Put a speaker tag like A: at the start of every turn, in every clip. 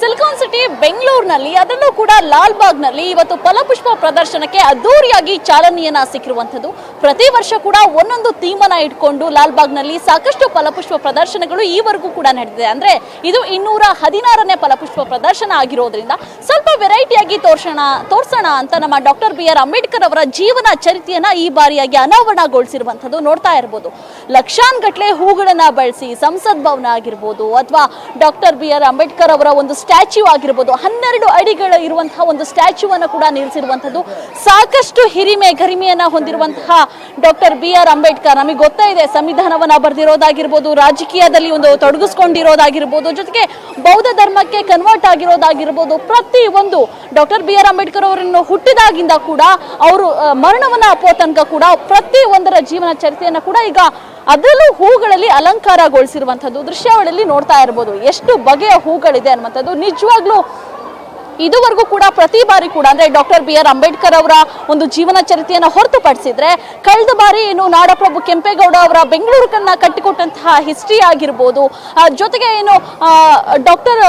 A: Silicon city ಬೆಂಗಳೂರಿನಲ್ಲಿ ಅದರಲ್ಲೂ ಕೂಡ ಲಾಲ್ ಬಾಗ್ನಲ್ಲಿ ಇವತ್ತು ಫಲಪುಷ್ಪ ಪ್ರದರ್ಶನಕ್ಕೆ ಅದ್ದೂರಿಯಾಗಿ ಚಾಲನೆಯನ್ನ ಸಿಕ್ಕಿರುವಂಥದ್ದು. ಪ್ರತಿ ವರ್ಷ ಕೂಡ ಒಂದೊಂದು ಥೀಮನ್ನ ಇಟ್ಕೊಂಡು ಲಾಲ್ ಬಾಗ್ನಲ್ಲಿ ಸಾಕಷ್ಟು ಫಲಪುಷ್ಪ ಪ್ರದರ್ಶನಗಳು ಈವರೆಗೂ ಕೂಡ ನಡೆದಿದೆ. ಅಂದ್ರೆ ಇದು 216ನೇ ಫಲಪುಷ್ಪ ಪ್ರದರ್ಶನ ಆಗಿರೋದ್ರಿಂದ ಸ್ವಲ್ಪ ವೆರೈಟಿಯಾಗಿ ತೋರ್ಸೋಣ ಅಂತ ನಮ್ಮ ಡಾಕ್ಟರ್ BR ಅಂಬೇಡ್ಕರ್ ಅವರ ಜೀವನ ಚರಿತ್ರೆಯನ್ನ ಈ ಬಾರಿಯಾಗಿ ಅನಾವರಣಗೊಳಿಸಿರುವಂಥದ್ದು ನೋಡ್ತಾ ಇರಬಹುದು. ಲಕ್ಷಾನ್ಗಟ್ಲೆ ಹೂಗಳನ್ನ ಬಳಸಿ ಸಂಸತ್ ಭವನ ಆಗಿರ್ಬೋದು ಅಥವಾ ಡಾಕ್ಟರ್ BR ಅಂಬೇಡ್ಕರ್ ಅವರ ಒಂದು ಸ್ಟ್ಯಾಚ್ಯೂ ಆಗಿರ್ಬೋದು, 12 ಅಡಿಗಳ ಇರುವಂತಹ ಒಂದು ಸ್ಟ್ಯಾಚ್ಯೂವನ್ನು ಕೂಡ ನಿಲ್ಲಿಸಿರುವಂಥದ್ದು. ಸಾಕಷ್ಟು ಗರಿಮೆಯನ್ನ ಹೊಂದಿರುವಂತಹ ಡಾಕ್ಟರ್ BR ಅಂಬೇಡ್ಕರ್, ನಮಗೆ ಗೊತ್ತಾ ಇದೆ, ಸಂವಿಧಾನವನ್ನ ಬರೆದಿರೋದಾಗಿರ್ಬೋದು, ರಾಜಕೀಯದಲ್ಲಿ ಒಂದು ತೊಡಗಿಸ್ಕೊಂಡಿರೋದಾಗಿರ್ಬೋದು, ಜೊತೆಗೆ ಬೌದ್ಧ ಧರ್ಮಕ್ಕೆ ಕನ್ವರ್ಟ್ ಆಗಿರೋದಾಗಿರ್ಬೋದು, ಪ್ರತಿ ಒಂದು ಡಾಕ್ಟರ್ BR ಅಂಬೇಡ್ಕರ್ ಅವರನ್ನು ಹುಟ್ಟಿದಾಗಿಂದ ಕೂಡ ಅವರು ಮರಣವನ್ನ ಅಪ್ಪೋ ತನಕ ಕೂಡ ಪ್ರತಿ ಒಂದರ ಜೀವನ ಚರಿತ್ರೆಯನ್ನ ಕೂಡ ಈಗ ಅದರಲ್ಲೂ ಹೂಗಳಲ್ಲಿ ಅಲಂಕಾರಗೊಳಿಸಿರುವಂಥದ್ದು ದೃಶ್ಯಾವಳಿಯಲ್ಲಿ ನೋಡ್ತಾ ಇರ್ಬೋದು. ಎಷ್ಟು ಬಗೆಯ ಹೂಗಳಿದೆ ಅನ್ನುವಂಥದ್ದು ನಿಜವಾಗ್ಲೂ ಇದುವರೆಗೂ ಕೂಡ ಪ್ರತಿ ಬಾರಿ ಕೂಡ ಅಂದ್ರೆ ಡಾಕ್ಟರ್ BR ಅಂಬೇಡ್ಕರ್ ಅವರ ಒಂದು ಜೀವನ ಚರಿತ್ರೆಯನ್ನು ಹೊರತುಪಡಿಸಿದ್ರೆ ಕಳೆದ ಬಾರಿ ಏನು ನಾಡಪ್ರಭು ಕೆಂಪೇಗೌಡ ಅವರ ಬೆಂಗಳೂರನ್ನ ಕಟ್ಟಿಕೊಟ್ಟಂತಹ ಹಿಸ್ಟ್ರಿ ಆಗಿರ್ಬೋದು, ಜೊತೆಗೆ ಏನು ಡಾಕ್ಟರ್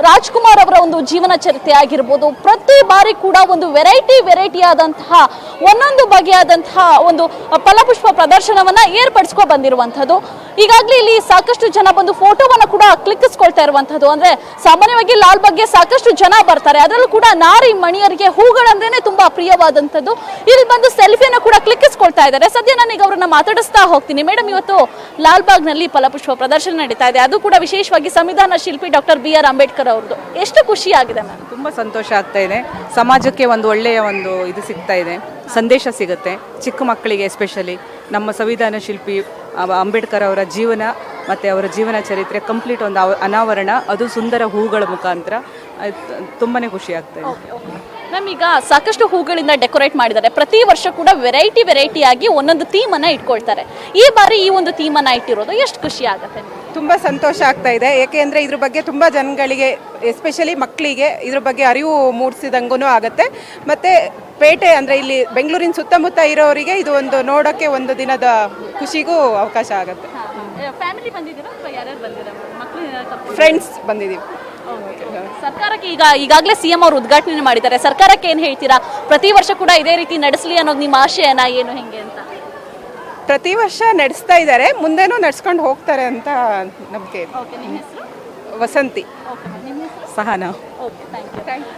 A: ರಾಜ್ಕುಮಾರ್ ಅವರ ಒಂದು ಜೀವನ ಚರಿತ್ರೆ ಆಗಿರ್ಬೋದು, ಪ್ರತಿ ಬಾರಿ ಕೂಡ ಒಂದು ವೆರೈಟಿ ಆದಂತಹ ಒಂದೊಂದು ಬಗೆಯಾದಂತಹ ಒಂದು ಫಲಪುಷ್ಪ ಪ್ರದರ್ಶನವನ್ನ ಏರ್ಪಡಿಸ್ಕೊ ಬಂದಿರುವಂಥದ್ದು. ಈಗಾಗಲೇ ಇಲ್ಲಿ ಸಾಕಷ್ಟು ಜನ ಬಂದು ಫೋಟೋವನ್ನ ಕೂಡ ಕ್ಲಿಕ್ಕಿಸ್ಕೊಳ್ತಾ ಇರುವಂಥದ್ದು. ಅಂದ್ರೆ ಸಾಮಾನ್ಯವಾಗಿ ಲಾಲ್ ಬಾಗ್ಗೆ ಸಾಕಷ್ಟು ಜನ ಬರ್ತಾರೆ, ಅದರಲ್ಲೂ ಕೂಡ ನಾರಿ ಮಣಿಯರಿಗೆ ಹೂಗಳಂದ್ರೇನೆ ತುಂಬಾ ಪ್ರಿಯವಾದಂಥದ್ದು. ಇಲ್ಲಿ ಬಂದು ಸೆಲ್ಫಿಯನ್ನ ಕೂಡ ಕ್ಲಿಕ್ಕಿಸ್ಕೊಳ್ತಾ ಇದ್ದಾರೆ. ಸದ್ಯ ನಾನೀಗ ಅವ್ರನ್ನ ಮಾತಾಡಿಸ್ತಾ ಹೋಗ್ತೀನಿ. ಮೇಡಮ್, ಇವತ್ತು ಲಾಲ್ ಬಾಗ್ನಲ್ಲಿ ಫಲಪುಷ್ಪ ಪ್ರದರ್ಶನ ನಡೀತಾ ಇದೆ, ಅದು ಕೂಡ ವಿಶೇಷವಾಗಿ ಸಂವಿಧಾನ ಶಿಲ್ಪಿ ಡಾಕ್ಟರ್ BR ಅಂಬೇಡ್ಕರ್ ಅವ್ರದ್ದು. ಎಷ್ಟು ಖುಷಿ ಆಗಿದೆ ಮ್ಯಾಮ್?
B: ತುಂಬಾ ಸಂತೋಷ ಆಗ್ತಾ ಇದೆ. ಸಮಾಜಕ್ಕೆ ಒಂದು ಒಳ್ಳೆಯ ಒಂದು ಇದು ಸಿಗ್ತಾ ಇದೆ, ಸಂದೇಶ ಸಿಗುತ್ತೆ ಚಿಕ್ಕ ಮಕ್ಕಳಿಗೆ. ಎಸ್ಪೆಷಲಿ ನಮ್ಮ ಸಂವಿಧಾನ ಶಿಲ್ಪಿ ಅಂಬೇಡ್ಕರ್ ಅವರ ಜೀವನ ಮತ್ತು ಅವರ ಜೀವನ ಚರಿತ್ರೆ ಕಂಪ್ಲೀಟ್ ಒಂದು ಅನಾವರಣ, ಅದು ಸುಂದರ ಹೂಗಳ ಮುಖಾಂತರ. ತುಂಬಾ ಖುಷಿ ಆಗ್ತಾ ಇದೆ
A: ಮ್ಯಾಮ್. ಈಗ ಸಾಕಷ್ಟು ಹೂಗಳಿಂದ ಡೆಕೋರೇಟ್ ಮಾಡಿದ್ದಾರೆ. ಪ್ರತಿ ವರ್ಷ ಕೂಡ ವೆರೈಟಿ ಆಗಿ ಒಂದೊಂದು ಥೀಮನ್ನು ಇಟ್ಕೊಳ್ತಾರೆ. ಈ ಬಾರಿ ಈ ಒಂದು ಥೀಮನ್ನು ಇಟ್ಟಿರೋದು ಎಷ್ಟು ಖುಷಿ ಆಗುತ್ತೆ?
C: ತುಂಬ ಸಂತೋಷ ಆಗ್ತಾ ಇದೆ. ಏಕೆಂದರೆ ಇದ್ರ ಬಗ್ಗೆ ತುಂಬ ಜನಗಳಿಗೆ, ಎಸ್ಪೆಷಲಿ ಮಕ್ಕಳಿಗೆ ಇದ್ರ ಬಗ್ಗೆ ಅರಿವು ಮೂಡಿಸಿದಂಗೂ ಆಗುತ್ತೆ. ಮತ್ತು ಪೇಟೆ ಅಂದರೆ ಇಲ್ಲಿ ಬೆಂಗಳೂರಿನ ಸುತ್ತಮುತ್ತ ಇರೋರಿಗೆ ಇದು ಒಂದು ನೋಡೋಕ್ಕೆ ಒಂದು ದಿನದ ಖುಷಿಗೂ ಅವಕಾಶ ಆಗುತ್ತೆ. ಫ್ರೆಂಡ್ಸ್ ಬಂದಿದ್ದೀವಿ.
A: ಸರ್ಕಾರಕ್ಕೆ ಈಗಾಗಲೇ CM ಅವರು ಉದ್ಘಾಟನೆ ಮಾಡಿದ್ದಾರೆ. ಸರ್ಕಾರಕ್ಕೆ ಏನು ಹೇಳ್ತೀರಾ? ಪ್ರತಿ ವರ್ಷ ಕೂಡ ಇದೇ ರೀತಿ ನಡೆಸಲಿ ಅನ್ನೋದು ನಿಮ್ಮ ಆಶಯನ ಏನು, ಹೆಂಗೆ ಅಂತ?
C: ಪ್ರತಿ ವರ್ಷ ನಡೆಸ್ತಾ ಇದ್ದಾರೆ, ಮುಂದೆನೂ ನಡ್ಸ್ಕೊಂಡು ಹೋಗ್ತಾರೆ ಅಂತ ನಂಬಿಕೆ. ವಸಂತಿ.
B: ಸಹನಾ.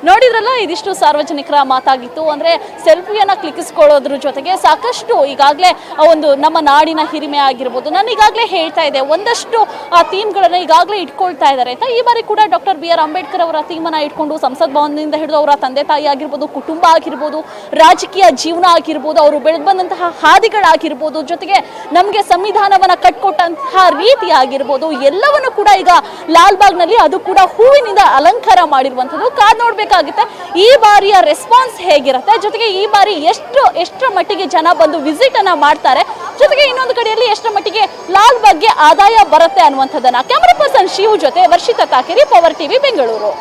A: ನೋಡಿದ್ರಲ್ಲ, ಇದಿಷ್ಟು ಸಾರ್ವಜನಿಕರ ಮಾತಾಗಿತ್ತು. ಅಂದ್ರೆ ಸೆಲ್ಫಿಯನ್ನ ಕ್ಲಿಕ್ಕಿಸ್ಕೊಳ್ಳೋದ್ರ ಜೊತೆಗೆ ಸಾಕಷ್ಟು ಈಗಾಗಲೇ ಒಂದು ನಮ್ಮ ನಾಡಿನ ಹಿರಿಮೆ ಆಗಿರ್ಬೋದು, ನಾನು ಈಗಾಗಲೇ ಹೇಳ್ತಾ ಇದ್ದೆ, ಒಂದಷ್ಟು ಆ ಥೀಮ್ಗಳನ್ನ ಈಗಾಗಲೇ ಇಟ್ಕೊಳ್ತಾ ಇದ್ದಾರೆ ಅಂತ. ಈ ಬಾರಿ ಕೂಡ ಡಾಕ್ಟರ್ BR ಅಂಬೇಡ್ಕರ್ ಅವರ ಥೀಮನ್ನ ಇಟ್ಕೊಂಡು ಸಂಸತ್ ಭವನದಿಂದ ಹಿಡಿದು ಅವರ ತಂದೆ ತಾಯಿ ಆಗಿರ್ಬೋದು, ಕುಟುಂಬ ಆಗಿರ್ಬೋದು, ರಾಜಕೀಯ ಜೀವನ ಆಗಿರ್ಬೋದು, ಅವರು ಬೆಳೆದು ಬಂದಂತಹ ಹಾದಿಗಳಾಗಿರ್ಬೋದು, ಜೊತೆಗೆ ನಮಗೆ ಸಂವಿಧಾನವನ್ನ ಕಟ್ಕೊಟ್ಟಂತಹ ರೀತಿ ಆಗಿರ್ಬೋದು, ಎಲ್ಲವನ್ನು ಕೂಡ ಈಗ ಲಾಲ್ ಬಾಗ್ನಲ್ಲಿ ಅದು ಕೂಡ ಹೂವಿನಿಂದ ಅಲಂಕಾರ ಮಾಡಿರುವಂಥದ್ದು. ಕಾದ್ ನೋಡ್ಬೇಕಾಗುತ್ತೆ ಈ ಬಾರಿಯ ರೆಸ್ಪಾನ್ಸ್ ಹೇಗಿರುತ್ತೆ, ಜೊತೆಗೆ ಈ ಬಾರಿ ಎಷ್ಟರ ಮಟ್ಟಿಗೆ ಜನ ಬಂದು ವಿಸಿಟ್ ಅನ್ನ ಮಾಡ್ತಾರೆ, ಜೊತೆಗೆ ಇನ್ನೊಂದು ಕಡೆಯಲ್ಲಿ ಎಷ್ಟರ ಮಟ್ಟಿಗೆ ಲಾಲ್ ಬಾಗ್ಗೆ ಆದಾಯ ಬರುತ್ತೆ ಅನ್ನುವಂಥದ್ದನ್ನ. ಕ್ಯಾಮರಾ ಪರ್ಸನ್ ಶಿವ್ ಜೊತೆ ವರ್ಷಿತಾ ತಾಕೇರಿ, ಪವರ್ ಟಿವಿ ಬೆಂಗಳೂರು.